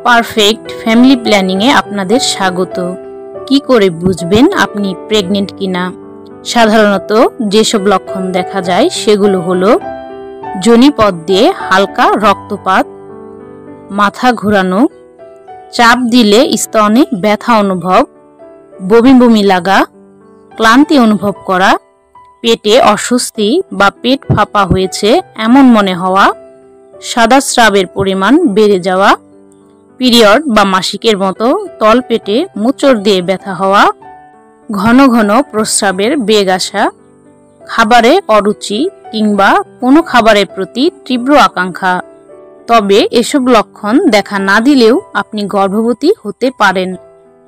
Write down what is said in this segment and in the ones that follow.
Perfect family প্ল্যানিংয়ে আপনাদের স্বাগত। কি করে বুঝবেন আপনি প্রেগনেন্ট কিনা? সাধারণত যেসব লক্ষণ দেখা যায় সেগুলো হলো যোনিপথ দিয়ে হালকা রক্তপাত, মাথা ঘোরানো, চাপ দিলে স্তনে ব্যথা অনুভব, বমি বমি লাগা, ক্লান্তি অনুভব করা, পেটে অস্বস্তি বা পেট ফাঁপা হয়েছে এমন মনে হওয়া, সাদা স্রাবের পরিমাণ বেড়ে যাওয়া, পিরিয়ড বা মাসিকের মতো তলপেটে মোচড় দিয়ে ব্যথা হওয়া, ঘন ঘন প্রস্রাবের বেগ আসা, খাবারে অরুচি কিংবা কোনো খাবারের প্রতি তীব্র আকাঙ্ক্ষা। তবে এসব লক্ষণ দেখা না দিলেও আপনি গর্ভবতী হতে পারেন।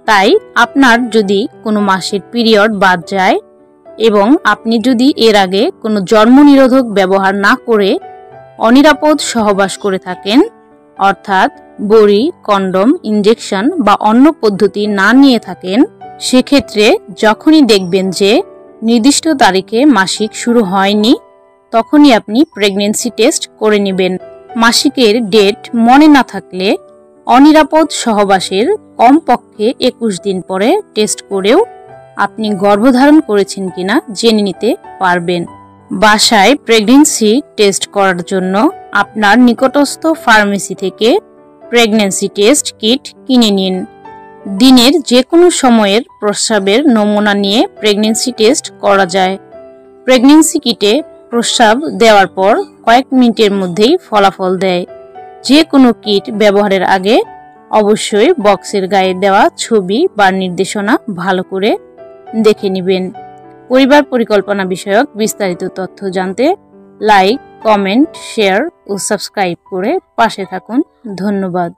তাই আপনার যদি কোনো মাসের পিরিয়ড বাদ যায় এবং আপনি যদি এর আগে কোনো জন্ম নিরোধক ব্যবহার না করে অনিরাপদ সহবাস করে থাকেন, অর্থাৎ বড়ি, কন্ডম, ইনজেকশন বা অন্য পদ্ধতি না নিয়ে থাকেন, সেক্ষেত্রে যখনই দেখবেন যে নির্দিষ্ট তারিখে মাসিক শুরু হয়নি, তখনই আপনি প্রেগন্যান্সি টেস্ট করে নেবেন। মাসিকের ডেট মনে না থাকলে অনিরাপদ সহবাসের কমপক্ষে 21 দিন পরে টেস্ট করেও আপনি গর্ভধারণ করেছেন কিনা জেনে নিতে পারবেন। বাসায় প্রেগন্যান্সি টেস্ট করার জন্য আপনার নিকটস্থ ফার্মেসি থেকে প্রেগন্যান্সি টেস্ট কিট কিনে নিন। দিনের যে কোনো সময়ের প্রস্রাবের নমুনা নিয়ে প্রেগন্যান্সি টেস্ট করা যায়। প্রেগন্যান্সি কিটে প্রস্রাব দেওয়ার পর কয়েক মিনিটের মধ্যেই ফলাফল দেয়। যে কোনো কিট ব্যবহারের আগে অবশ্যই বক্সের গায়ে দেওয়া ছবি বা নির্দেশনা ভালো করে দেখে নেবেন। পরিবার পরিকল্পনা বিষয়ক বিস্তারিত তথ্য জানতে লাইক, কমেন্ট, শেয়ার ও সাবস্ক্রাইব করে পাশে থাকুন। ধন্যবাদ।